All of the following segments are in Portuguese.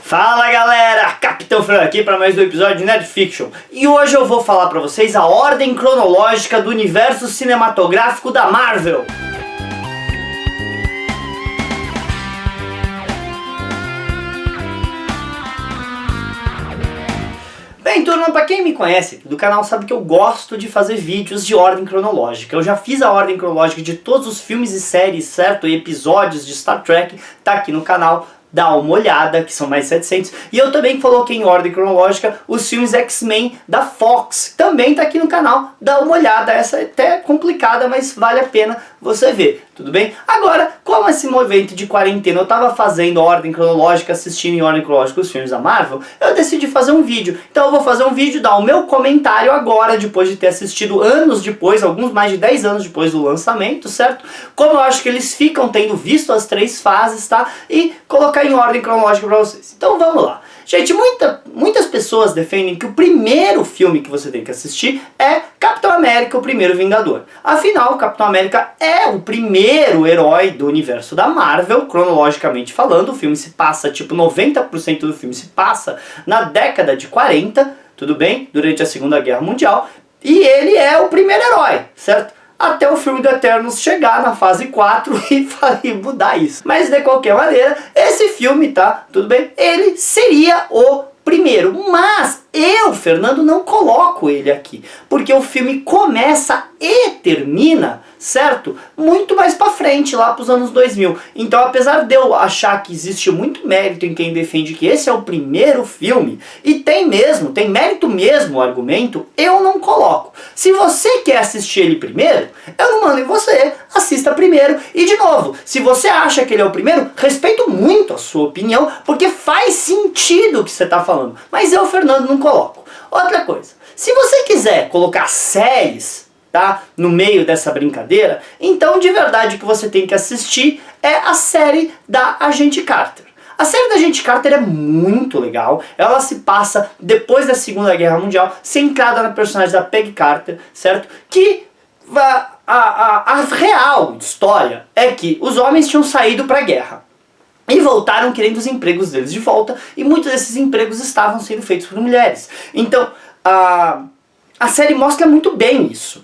Fala galera, Capitão Fran aqui para mais um episódio de Nerd Fiction. E hoje eu vou falar para vocês a ordem cronológica do universo cinematográfico da Marvel. Bem, turma, pra quem me conhece do canal sabe que eu gosto de fazer vídeos de ordem cronológica. Eu já fiz a ordem cronológica de todos os filmes e séries, certo? E episódios de Star Trek, tá aqui no canal. Dá uma olhada, que são mais 700. E eu também coloquei em ordem cronológica os filmes X-Men da Fox. Também tá aqui no canal, dá uma olhada. Essa é até complicada, mas vale a pena você ver, tudo bem? Agora, como esse movimento de quarentena eu tava fazendo ordem cronológica, assistindo em ordem cronológica os filmes da Marvel, eu decidi fazer um vídeo. Então eu vou fazer um vídeo, dar o meu comentário agora, depois de ter assistido anos depois, alguns mais de 10 anos depois do lançamento, certo? Como eu acho que eles ficam tendo visto as 3 fases, tá? E colocar em ordem cronológica pra vocês. Então vamos lá. Gente, muitas pessoas defendem que o primeiro filme que você tem que assistir é Capitão América, o Primeiro Vingador. Afinal, o Capitão América é o primeiro herói do universo da Marvel, cronologicamente falando. O filme se passa, tipo, 90% do filme se passa na década de 40, tudo bem? Durante a Segunda Guerra Mundial. E ele é o primeiro herói, certo? Até o filme do Eternos chegar na fase 4 e mudar isso. Mas de qualquer maneira, esse filme, tá, tudo bem, ele seria o primeiro. Mas eu, Fernando, não coloco ele aqui. Porque o filme começa e termina, certo? Muito mais pra frente, lá pros anos 2000. Então, apesar de eu achar que existe muito mérito em quem defende que esse é o primeiro filme, e tem mérito mesmo o argumento, eu não coloco. Se você quer assistir ele primeiro, eu não mando em você, assista primeiro. E de novo, se você acha que ele é o primeiro, respeito muito a sua opinião, porque faz sentido o que você tá falando. Mas eu, Fernando, não coloco. Outra coisa, se você quiser colocar séries, tá, no meio dessa brincadeira, então de verdade o que você tem que assistir é a série da Agente Carter. A série da Agente Carter é muito legal, ela se passa depois da Segunda Guerra Mundial, centrada na personagem da Peggy Carter, certo? Que a real história é que os homens tinham saído para a guerra e voltaram querendo os empregos deles de volta, e muitos desses empregos estavam sendo feitos por mulheres. Então, a série mostra muito bem isso.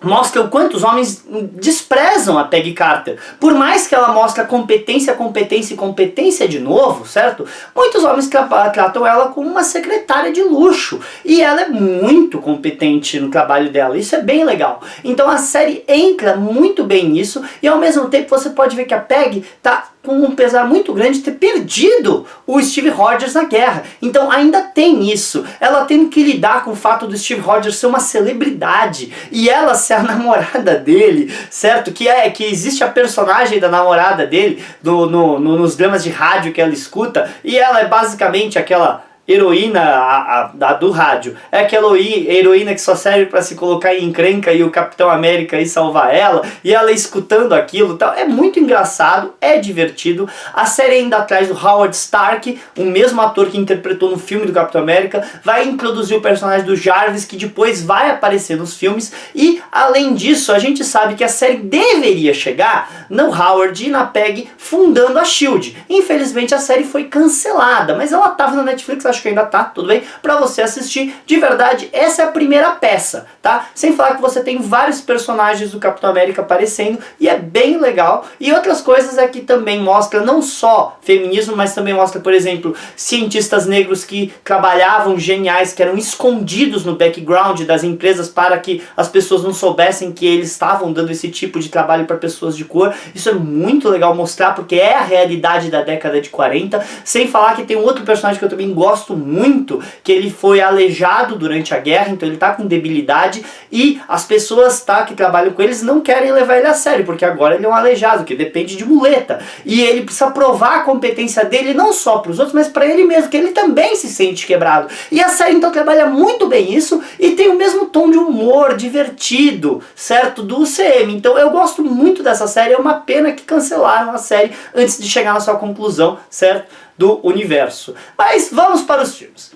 Mostra o quanto os homens desprezam a Peggy Carter. Por mais que ela mostre competência, competência e competência de novo, certo? Muitos homens tratam ela como uma secretária de luxo. E ela é muito competente no trabalho dela. Isso é bem legal. Então a série entra muito bem nisso. E ao mesmo tempo você pode ver que a Peggy tá com um pesar muito grande de ter perdido o Steve Rogers na guerra. Então ainda tem isso. Ela tem que lidar com o fato do Steve Rogers ser uma celebridade e ela ser a namorada dele, certo? Que existe a personagem da namorada dele nos dramas de rádio que ela escuta, e ela é basicamente aquela heroína do rádio. É aquela heroína que só serve para se colocar em encrenca e o Capitão América ir salvar ela, e ela escutando aquilo, tal. É muito engraçado, é divertido. A série ainda traz o Howard Stark, o mesmo ator que interpretou no filme do Capitão América, vai introduzir o personagem do Jarvis, que depois vai aparecer nos filmes. E além disso, a gente sabe que a série deveria chegar no Howard e na Peggy fundando a SHIELD. Infelizmente a série foi cancelada, mas ela estava na Netflix, acho que ainda tá, tudo bem? Pra você assistir, de verdade, essa é a primeira peça, tá? Sem falar que você tem vários personagens do Capitão América aparecendo, e é bem legal. E outras coisas é que também mostra não só feminismo, mas também mostra, por exemplo, cientistas negros que trabalhavam geniais, que eram escondidos no background das empresas para que as pessoas não soubessem que eles estavam dando esse tipo de trabalho para pessoas de cor. Isso é muito legal mostrar, porque é a realidade da década de 40, sem falar que tem um outro personagem que eu também gosto muito, que ele foi aleijado durante a guerra, então ele tá com debilidade, e as pessoas, tá, que trabalham com eles não querem levar ele a sério, porque agora ele é um aleijado, que depende de muleta, e ele precisa provar a competência dele não só para os outros, mas para ele mesmo, que ele também se sente quebrado. E a série então trabalha muito bem isso, e tem o mesmo tom de humor divertido, certo, do UCM. Então eu gosto muito dessa série, é uma pena que cancelaram a série antes de chegar na sua conclusão, certo, do universo. Mas vamos para os filmes.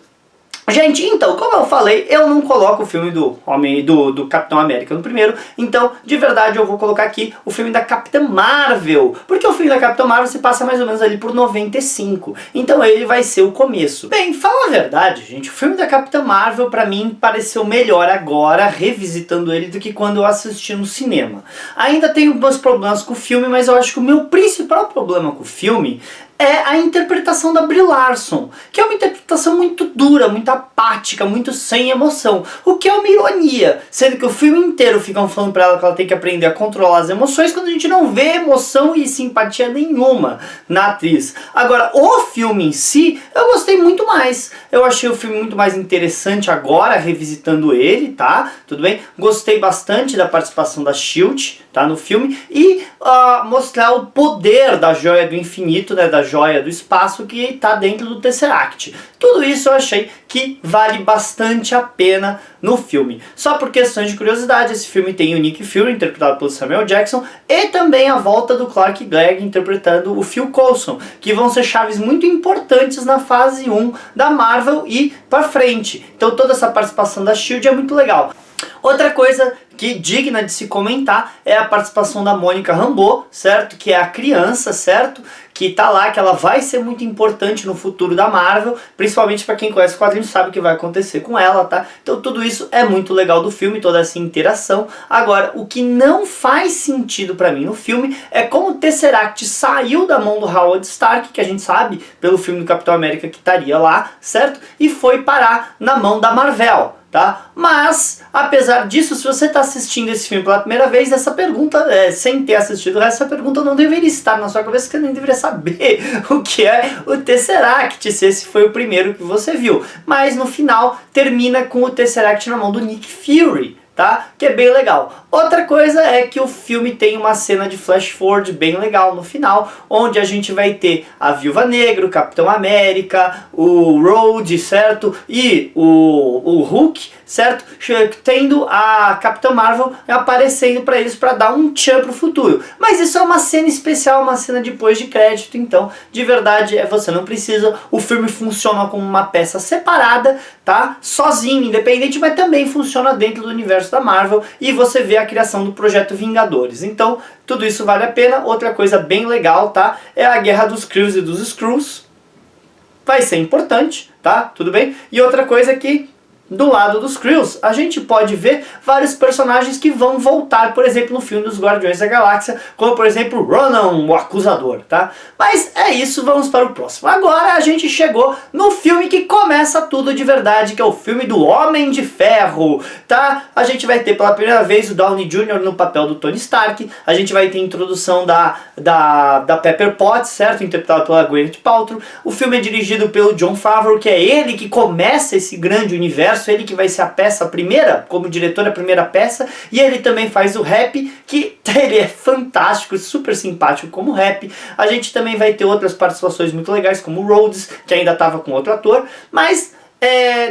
Gente, então, como eu falei, eu não coloco o filme do Capitão América no primeiro, então, de verdade, eu vou colocar aqui o filme da Capitã Marvel, porque o filme da Capitã Marvel se passa mais ou menos ali por 95, então ele vai ser o começo. Bem, fala a verdade, gente, o filme da Capitã Marvel pra mim pareceu melhor agora, revisitando ele, do que quando eu assisti no cinema. Ainda tenho alguns problemas com o filme, mas eu acho que o meu principal problema com o filme é a interpretação da Brie Larson, que é uma interpretação muito dura, muito apática, muito sem emoção, o que é uma ironia, sendo que o filme inteiro ficam falando pra ela que ela tem que aprender a controlar as emoções, quando a gente não vê emoção e simpatia nenhuma na atriz. Agora, o filme em si, eu gostei muito mais. Eu achei o filme muito mais interessante agora, revisitando ele, tá? Tudo bem? Gostei bastante da participação da SHIELD, tá? No filme, e mostrar o poder da Joia do Infinito, né? Da Joia do Espaço que está dentro do Tesseract. Tudo isso eu achei que vale bastante a pena no filme. Só por questões de curiosidade, esse filme tem o Nick Fury, interpretado pelo Samuel Jackson, e também a volta do Clark Gregg, interpretando o Phil Coulson, que vão ser chaves muito importantes na fase 1 da Marvel e pra frente. Então toda essa participação da SHIELD é muito legal. Outra coisa que digna de se comentar é a participação da Monica Rambeau, certo? Que é a criança, certo? Que tá lá, que ela vai ser muito importante no futuro da Marvel, principalmente para quem conhece o quadrinho sabe o que vai acontecer com ela, tá? Então tudo isso é muito legal do filme, toda essa interação. Agora, o que não faz sentido para mim no filme é como o Tesseract saiu da mão do Howard Stark, que a gente sabe pelo filme do Capitão América que estaria lá, certo? E foi parar na mão da Marvel. Tá? Mas, apesar disso, se você está assistindo esse filme pela primeira vez, essa pergunta, sem ter assistido essa pergunta não deveria estar na sua cabeça, porque você nem deveria saber o que é o Tesseract, se esse foi o primeiro que você viu. Mas no final, termina com o Tesseract na mão do Nick Fury, tá? Que é bem legal. Outra coisa é que o filme tem uma cena de flash forward bem legal no final, onde a gente vai ter a Viúva Negra, o Capitão América, o Rhodey, certo? E o Hulk, certo? Tendo a Capitã Marvel aparecendo para eles para dar um tchan pro futuro. Mas isso é uma cena especial, uma cena depois de crédito, então de verdade você não precisa. O filme funciona como uma peça separada, tá? Sozinho, independente, mas também funciona dentro do universo da Marvel e você vê a criação do Projeto Vingadores. Então, tudo isso vale a pena. Outra coisa bem legal, tá? É a guerra dos Krees e dos Skrulls. Vai ser importante, tá? Tudo bem? E outra coisa é que do lado dos Krees, a gente pode ver vários personagens que vão voltar, por exemplo, no filme dos Guardiões da Galáxia, como por exemplo Ronan, o Acusador, tá? Mas é isso, vamos para o próximo. Agora a gente chegou no filme que começa tudo de verdade, que é o filme do Homem de Ferro, tá? A gente vai ter pela primeira vez o Downey Jr. no papel do Tony Stark, a gente vai ter a introdução da Pepper Potts, certo? Interpretada pela Gwyneth Paltrow. O filme é dirigido pelo Jon Favreau, que é ele que começa esse grande universo, ele que vai ser a peça primeira, como diretor, a primeira peça, e ele também faz o rap, que ele é fantástico, super simpático como rap. A gente também vai ter outras participações muito legais, como o Rhodes, que ainda estava com outro ator, mas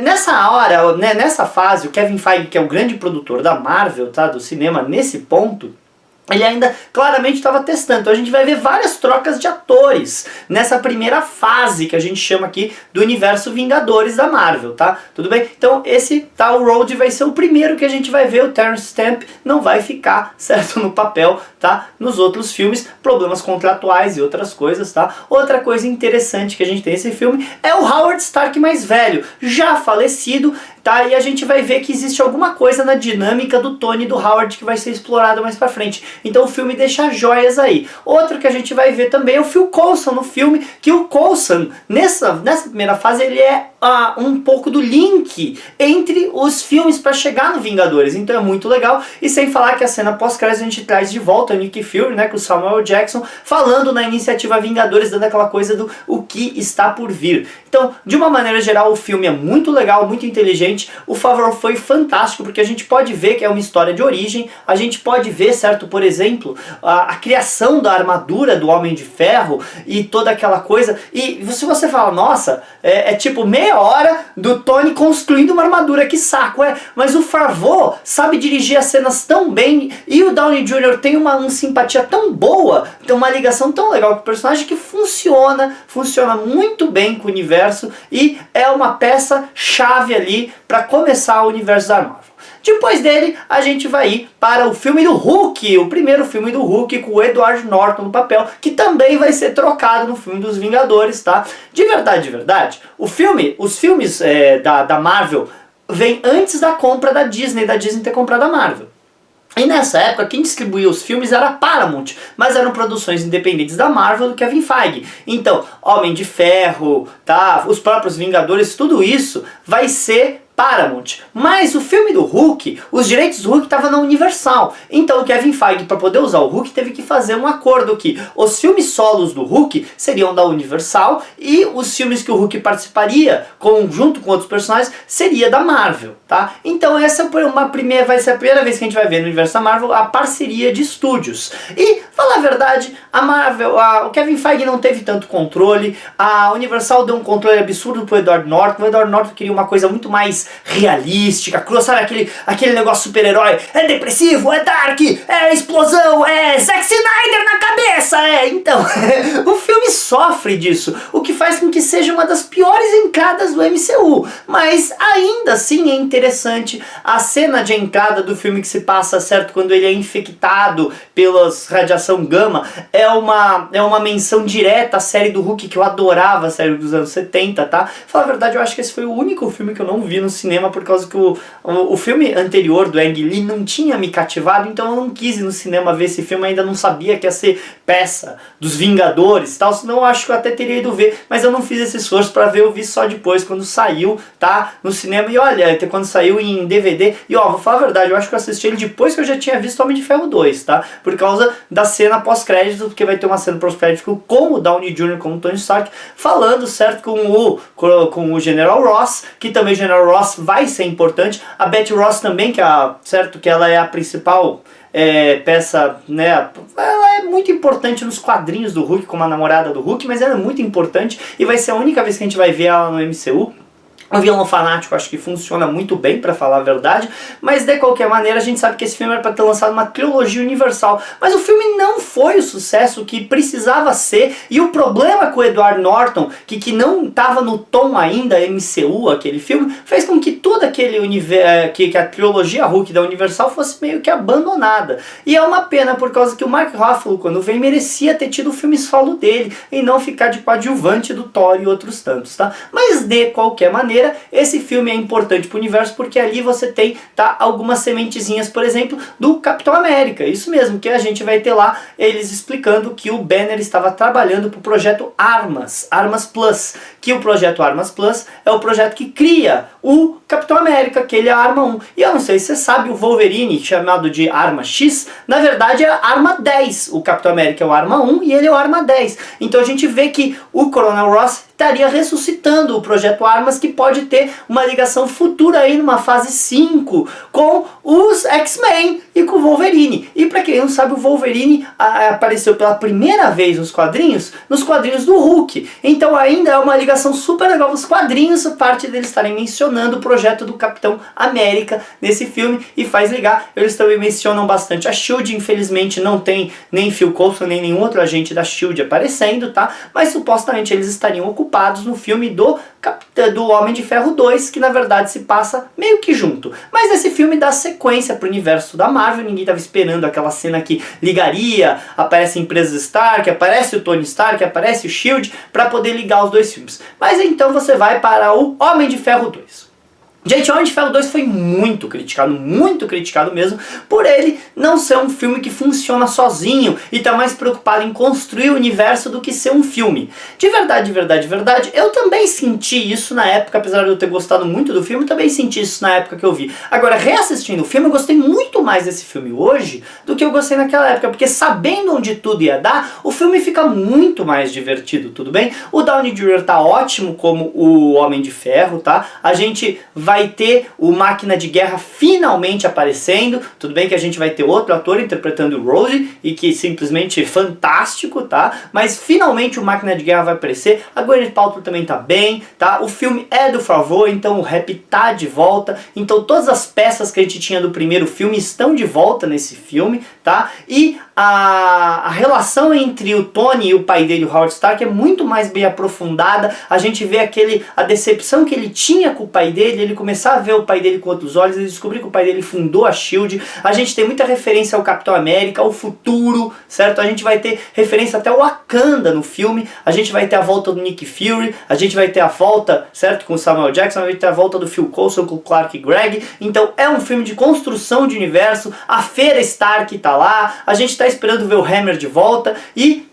nessa hora, né, nessa fase, o Kevin Feige, que é o grande produtor da Marvel, tá, do cinema, nesse ponto, ele ainda claramente estava testando. Então a gente vai ver várias trocas de atores nessa primeira fase que a gente chama aqui do universo Vingadores da Marvel, tá? Tudo bem? Então esse tal Rhodey vai ser o primeiro que a gente vai ver. O Terence Stamp não vai ficar, certo, no papel, tá? Nos outros filmes, problemas contratuais e outras coisas, tá? Outra coisa interessante que a gente tem nesse filme é o Howard Stark mais velho, já falecido, tá? E a gente vai ver que existe alguma coisa na dinâmica do Tony e do Howard que vai ser explorada mais pra frente. Então o filme deixa joias aí. Outro que a gente vai ver também é o Phil Coulson no filme, que o Coulson, nessa primeira fase, ele é um pouco do link entre os filmes para chegar no Vingadores. Então é muito legal. E sem falar que a cena pós-crédito a gente traz de volta o Nick Fury, né, com o Samuel Jackson, falando na iniciativa Vingadores, dando aquela coisa do o que está por vir. Então, de uma maneira geral, o filme é muito legal, muito inteligente. gente, o Favreau foi fantástico, porque a gente pode ver que é uma história de origem, a gente pode ver, certo, por exemplo, a criação da armadura do Homem de Ferro e toda aquela coisa, e se você fala, nossa, é tipo meia hora do Tony construindo uma armadura, que saco, mas o Favreau sabe dirigir as cenas tão bem, e o Downey Jr. tem uma simpatia tão boa, tem uma ligação tão legal com o personagem que funciona muito bem com o universo e é uma peça chave ali para começar o universo da Marvel. Depois dele, a gente vai ir para o filme do Hulk, o primeiro filme do Hulk com o Edward Norton no papel, que também vai ser trocado no filme dos Vingadores, tá? De verdade, os filmes da Marvel vêm antes da compra da Disney ter comprado a Marvel. E nessa época, quem distribuía os filmes era a Paramount, mas eram produções independentes da Marvel do Kevin Feige. Então, Homem de Ferro, tá? Os próprios Vingadores, tudo isso vai ser Paramount. Mas o filme do Hulk, os direitos do Hulk estavam na Universal. Então o Kevin Feige, para poder usar o Hulk, teve que fazer um acordo que os filmes solos do Hulk seriam da Universal e os filmes que o Hulk participaria, junto com outros personagens, seria da Marvel, tá? Então essa vai ser a primeira vez que a gente vai ver no universo da Marvel a parceria de estúdios. E, falar a verdade, a Marvel, o Kevin Feige não teve tanto controle, a Universal deu um controle absurdo pro Edward Norton. O Edward Norton queria uma coisa muito mais realística, crua, sabe aquele negócio super-herói, é depressivo, é dark, é explosão, é Zack Snyder na cabeça, então, o filme sofre disso, o que faz com que seja uma das piores entradas do MCU, mas ainda assim é interessante. A cena de entrada do filme que se passa, certo, quando ele é infectado pelas radiação gama, é uma menção direta à série do Hulk, que eu adorava, a série dos anos 70, tá? Falar a verdade, eu acho que esse foi o único filme que eu não vi no cinema, por causa que o filme anterior do Ang Lee não tinha me cativado, então eu não quis ir no cinema ver esse filme, ainda não sabia que ia ser peça dos Vingadores e tal, senão eu acho que eu até teria ido ver, mas eu não fiz esse esforço pra ver, eu vi só depois, quando saiu, tá, no cinema, e olha, até quando saiu em DVD, e ó, vou falar a verdade, eu acho que eu assisti ele depois que eu já tinha visto Homem de Ferro 2, tá, por causa da cena pós-crédito, porque vai ter uma cena pós-crédito com o Downey Jr., como Tony Stark, falando, certo, com o General Ross, que também o General Ross vai ser importante, a Betty Ross também, que ela é a principal peça, né, ela é muito importante nos quadrinhos do Hulk, como a namorada do Hulk, mas ela é muito importante e vai ser a única vez que a gente vai ver ela no MCU. O vilão fanático acho que funciona muito bem, pra falar a verdade, mas de qualquer maneira a gente sabe que esse filme era pra ter lançado uma trilogia universal, mas o filme não foi o sucesso que precisava ser, e o problema com o Edward Norton, que não estava no tom ainda MCU, aquele filme, fez com que todo aquele universo, que a trilogia Hulk da Universal fosse meio que abandonada, e é uma pena, por causa que o Mark Ruffalo, quando veio, merecia ter tido o filme solo dele, e não ficar de coadjuvante do Thor e outros tantos, tá? Mas de qualquer maneira, esse filme é importante para o universo porque ali você tem, tá, algumas sementezinhas, por exemplo, do Capitão América. Isso mesmo, que a gente vai ter lá eles explicando que o Banner estava trabalhando para o projeto Armas Plus, que o projeto Armas Plus é o projeto que cria o Capitão América, que ele é a Arma 1. E eu não sei se você sabe, o Wolverine, chamado de Arma X, na verdade é a Arma 10. O Capitão América é o Arma 1 e ele é o Arma 10. Então a gente vê que o Coronel Ross estaria ressuscitando o projeto Armas, que pode ter uma ligação futura aí numa fase 5 com os X-Men e com o Wolverine. E pra quem não sabe, o Wolverine apareceu pela primeira vez nos quadrinhos do Hulk. Então ainda é uma ligação super legal nos quadrinhos, a parte deles estarem mencionando o projeto do Capitão América nesse filme, e faz ligar. Eles também mencionam bastante a SHIELD, infelizmente não tem nem Phil Coulson nem nenhum outro agente da SHIELD aparecendo, tá? Mas supostamente eles estariam ocupados no filme do Homem de Ferro 2, que na verdade se passa meio que junto. Mas esse filme dá sequência pro universo da Marvel, ninguém estava esperando aquela cena que ligaria, aparece a empresa Stark, aparece o Tony Stark, aparece o SHIELD, para poder ligar os dois filmes. Mas então você vai para o Homem de Ferro 2. Gente, Homem de Ferro 2 foi muito criticado mesmo, por ele não ser um filme que funciona sozinho e tá mais preocupado em construir o universo do que ser um filme. De verdade, eu também senti isso na época, apesar de eu ter gostado muito do filme, eu também senti isso na época que eu vi. Agora, reassistindo o filme, eu gostei muito mais desse filme hoje do que eu gostei naquela época, porque sabendo onde tudo ia dar, o filme fica muito mais divertido, tudo bem? O Downey Jr. tá ótimo como o Homem de Ferro, tá? A gente vai vai ter o Máquina de Guerra finalmente aparecendo. Tudo bem que a gente vai ter outro ator interpretando o Rhodey, e que simplesmente fantástico, tá? Mas finalmente o Máquina de Guerra vai aparecer. A Gwyneth Paltrow também tá bem, tá? O filme é do Favreau, então o rap tá de volta. Então todas as peças que a gente tinha do primeiro filme estão de volta nesse filme, tá? E a relação entre o Tony e o pai dele, o Howard Stark, é muito mais bem aprofundada. A gente vê a decepção que ele tinha com o pai dele, ele começar a ver o pai dele com outros olhos, ele descobrir que o pai dele fundou a SHIELD. A gente tem muita referência ao Capitão América, ao futuro, certo? A gente vai ter referência até ao Wakanda no filme, a gente vai ter a volta do Nick Fury, a gente vai ter a volta, certo, com o Samuel Jackson, a gente vai ter a volta do Phil Coulson com o Clark Gregg. Então é um filme de construção de universo, a Feira Stark tá lá, a gente tá esperando ver o Hammer de volta. E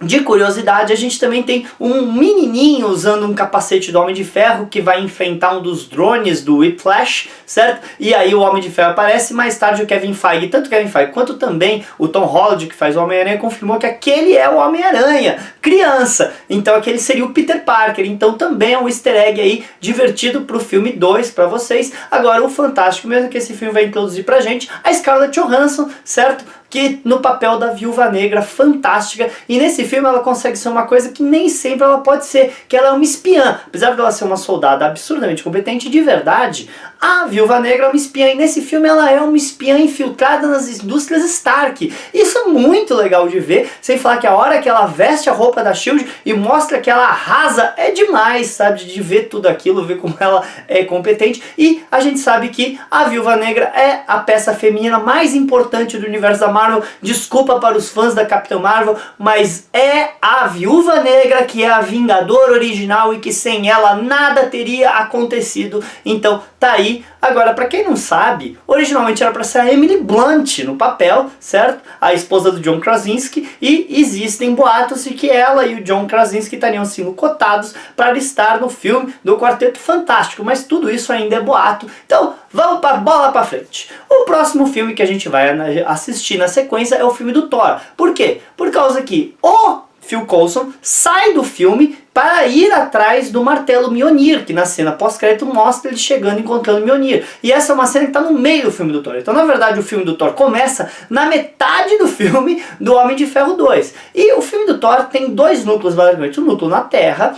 de curiosidade, a gente também tem um menininho usando um capacete do Homem de Ferro que vai enfrentar um dos drones do Whiplash, certo? E aí o Homem de Ferro aparece. Mais tarde o Kevin Feige, tanto o Kevin Feige quanto também o Tom Holland, que faz o Homem-Aranha, confirmou que aquele é o Homem-Aranha criança, então aquele seria o Peter Parker. Então também é um easter egg aí divertido pro filme 2 pra vocês. Agora o fantástico mesmo que esse filme vai introduzir pra gente a Scarlett Johansson, certo? Que no papel da Viúva Negra, fantástica, e nesse filme ela consegue ser uma coisa que nem sempre ela pode ser, que ela é uma espiã. Apesar de ela ser uma soldada absurdamente competente, de verdade, a Viúva Negra é uma espiã, e nesse filme ela é uma espiã infiltrada nas indústrias Stark. Isso é muito legal de ver, sem falar que a hora que ela veste a roupa da SHIELD e mostra que ela arrasa, é demais, sabe, de ver tudo aquilo, ver como ela é competente. E a gente sabe que a Viúva Negra é a peça feminina mais importante do universo da Marvel. Desculpa para os fãs da Capitã Marvel, mas é a Viúva Negra que é a Vingadora original e que sem ela nada teria acontecido. Então tá aí. Agora, pra quem não sabe, originalmente era pra ser a Emily Blunt no papel, certo? A esposa do John Krasinski, e existem boatos de que ela e o John Krasinski estariam sendo cotados para estar no filme do Quarteto Fantástico, mas tudo isso ainda é boato. Então vamos para bola pra frente. O próximo filme que a gente vai assistir na sequência é o filme do Thor. Por quê? Por causa que o Phil Coulson sai do filme para ir atrás do martelo Mjolnir, que na cena pós-crédito mostra ele chegando e encontrando Mjolnir. E essa é uma cena que está no meio do filme do Thor. Então, na verdade, o filme do Thor começa na metade do filme do Homem de Ferro 2. E o filme do Thor tem dois núcleos, basicamente. O núcleo na Terra,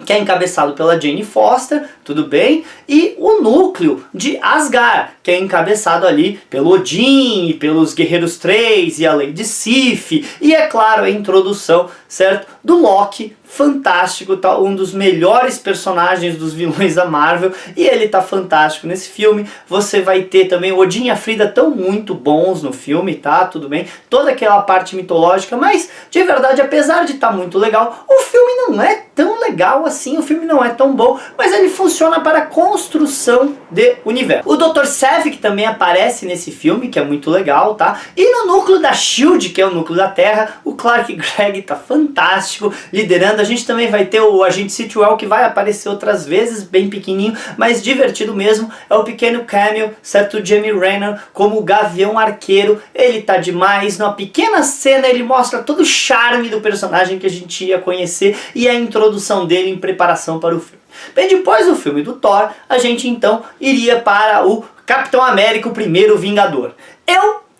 que é encabeçado pela Jane Foster, tudo bem? E o núcleo de Asgard, que é encabeçado ali pelo Odin, e pelos Guerreiros 3 e a Lady Sif. E é claro, a introdução, certo, do Loki, fantástico, tá? Um dos melhores personagens dos vilões da Marvel, e ele tá fantástico nesse filme. Você vai ter também o Odin e a Frida tão muito bons no filme, tá? Tudo bem? Toda aquela parte mitológica, mas de verdade, apesar de estar muito legal, o filme não é tão legal assim, o filme não é tão bom, mas ele funciona para a construção de universo. O Dr. Savick também aparece nesse filme, que é muito legal, tá? E no núcleo da SHIELD, que é o núcleo da Terra, o Clark Gregg tá fantástico, liderando. A gente também vai ter o Agente Sitwell, que vai aparecer outras vezes, bem pequenininho, mas divertido mesmo. É o pequeno cameo, certo? O Jeremy Renner como o Gavião Arqueiro. Ele tá demais. Numa pequena cena ele mostra todo o charme do personagem que a gente ia conhecer e a introdução dele em preparação para o filme. Bem, depois do filme do Thor, a gente então iria para o Capitão América, o primeiro Vingador.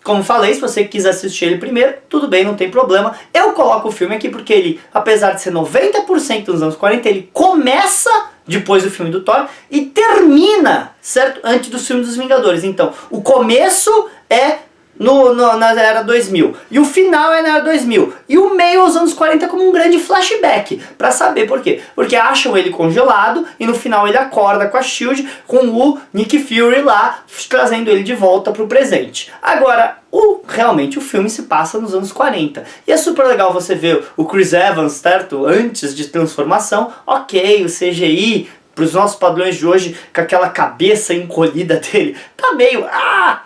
Como falei, se você quiser assistir ele primeiro, tudo bem, não tem problema. Eu coloco o filme aqui porque ele, apesar de ser 90% dos anos 40, ele começa depois do filme do Thor e termina, certo? Antes do filme dos Vingadores. Então, o começo é na era 2000 e o final é na era 2000 e o meio aos anos 40 como um grande flashback, pra saber por quê, porque acham ele congelado e no final ele acorda com a SHIELD, com o Nick Fury lá trazendo ele de volta pro presente. Agora, realmente o filme se passa nos anos 40 e é super legal você ver o Chris Evans, certo? Antes de transformação, ok, o CGI para os nossos padrões de hoje, com aquela cabeça encolhida dele, tá meio,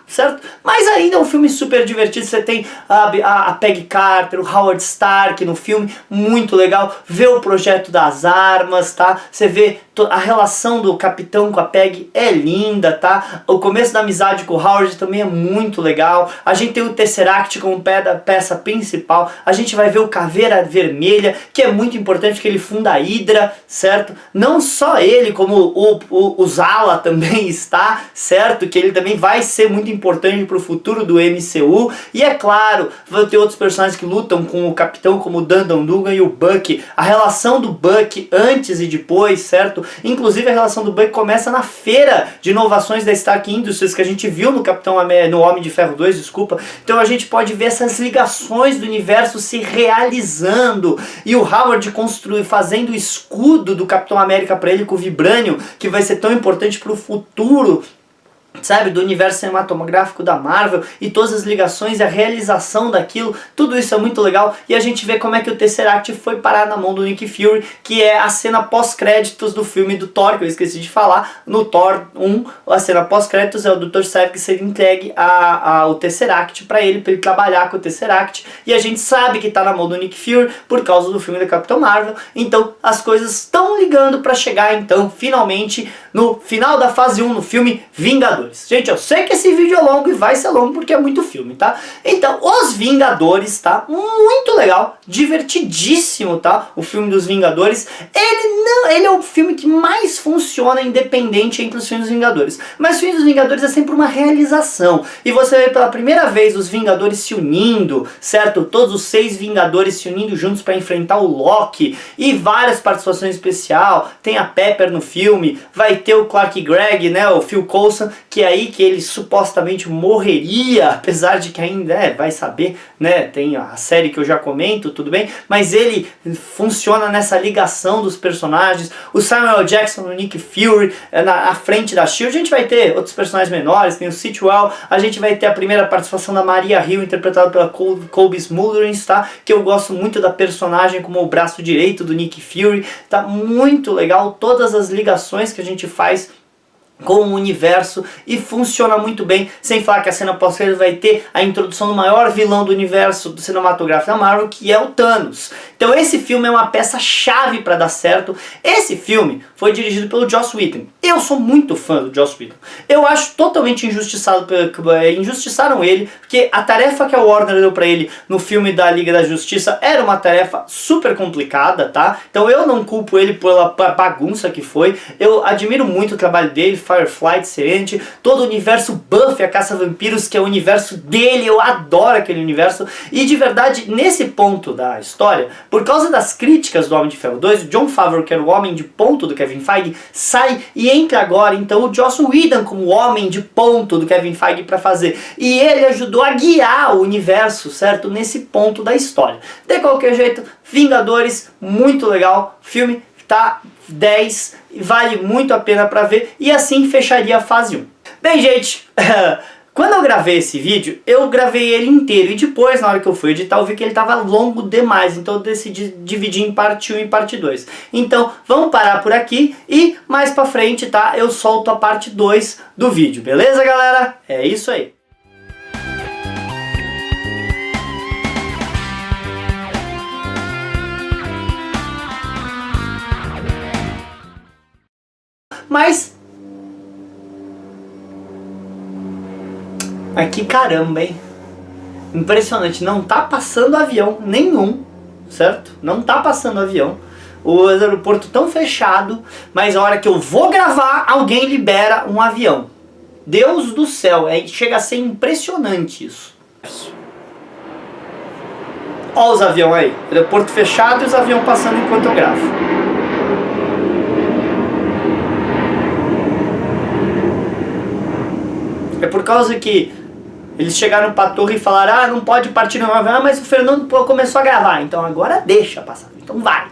certo? Mas ainda é um filme super divertido. Você tem a Peggy Carter, o Howard Stark no filme, muito legal. Vê o projeto das armas, tá? Você vê a relação do capitão com a Peggy é linda, tá? O começo da amizade com o Howard também é muito legal. A gente tem o Tesseract como peça principal. A gente vai ver o Caveira Vermelha, que é muito importante porque ele funda a Hydra, certo? Não só ele, como o Zala também está, certo? Que ele também vai ser muito importante para o futuro do MCU. E é claro, vai ter outros personagens que lutam com o capitão, como o Dundon Dugan e o Bucky. A relação do Bucky antes e depois, certo? Inclusive a relação do Bucky começa na feira de inovações da Stark Industries que a gente viu no no Homem de Ferro 2, desculpa. Então a gente pode ver essas ligações do universo se realizando e o Howard fazendo o escudo do Capitão América para ele com o Vibranium, que vai ser tão importante para o futuro, sabe, do universo cinematográfico da Marvel, e todas as ligações e a realização daquilo, tudo isso é muito legal. E a gente vê como é que o Tesseract foi parar na mão do Nick Fury, que é a cena pós-créditos do filme do Thor, que eu esqueci de falar. No Thor 1, a cena pós-créditos é o Dr. Savage ser entregue ao Tesseract para ele trabalhar com o Tesseract, e a gente sabe que tá na mão do Nick Fury por causa do filme da Capitão Marvel. Então as coisas estão ligando para chegar então finalmente no final da fase 1 no filme Vingadores. Gente, eu sei que esse vídeo é longo e vai ser longo porque é muito filme, tá? Então, Os Vingadores, tá? Muito legal, divertidíssimo, tá? O filme dos Vingadores. Ele é o filme que mais funciona independente entre os filmes dos Vingadores. Mas os filmes dos Vingadores é sempre uma realização. E você vê pela primeira vez os Vingadores se unindo, certo? Todos os 6 Vingadores se unindo juntos para enfrentar o Loki. E várias participações especiais. Tem a Pepper no filme. Vai ter o Clark Gregg, né? O Phil Coulson, que é aí que ele supostamente morreria, apesar de que ainda vai saber, né? Tem a série que eu já comento, tudo bem, mas ele funciona nessa ligação dos personagens. O Samuel Jackson no Nick Fury, na frente da SHIELD. A gente vai ter outros personagens menores, tem o Sitwell, a gente vai ter a primeira participação da Maria Hill, interpretada pela Colby Smulders, tá? Que eu gosto muito da personagem como o braço direito do Nick Fury, tá muito legal, todas as ligações que a gente faz com o universo, e funciona muito bem, sem falar que a cena pós-crédito vai ter a introdução do maior vilão do universo do cinematográfico da Marvel, que é o Thanos. Então esse filme é uma peça-chave para dar certo. Esse filme foi dirigido pelo Joss Whedon. Eu sou muito fã do Joss Whedon. Eu acho totalmente injustiçado, injustiçaram ele, porque a tarefa que a Warner deu para ele no filme da Liga da Justiça era uma tarefa super complicada, tá? Então eu não culpo ele pela bagunça que foi. Eu admiro muito o trabalho dele, Firefly, excelente, todo o universo Buffy, a Caça-Vampiros, que é o universo dele, eu adoro aquele universo. E de verdade, nesse ponto da história, por causa das críticas do Homem de Ferro 2, o Jon Favreau, que era o homem de ponto do Kevin Feige, sai e entra agora então o Joss Whedon como o homem de ponto do Kevin Feige para fazer. E ele ajudou a guiar o universo, certo? Nesse ponto da história. De qualquer jeito, Vingadores, muito legal, filme tá 10, vale muito a pena pra ver, e assim fecharia a fase 1. Bem, gente, quando eu gravei esse vídeo, eu gravei ele inteiro, e depois, na hora que eu fui editar, eu vi que ele tava longo demais, então eu decidi dividir em parte 1 e parte 2. Então, vamos parar por aqui, e mais pra frente, tá, eu solto a parte 2 do vídeo, beleza, galera? É isso aí. Mas que caramba, hein? Impressionante, não tá passando avião nenhum, certo? Não tá passando avião. O aeroporto tão fechado, mas a hora que eu vou gravar, alguém libera um avião. Deus do céu, chega a ser impressionante isso. Olha os aviões aí, aeroporto fechado e os aviões passando enquanto eu gravo. É por causa que eles chegaram pra torre e falaram: ah, não pode partir no avião, mas o Fernando começou a gravar, então agora deixa passar, então vai.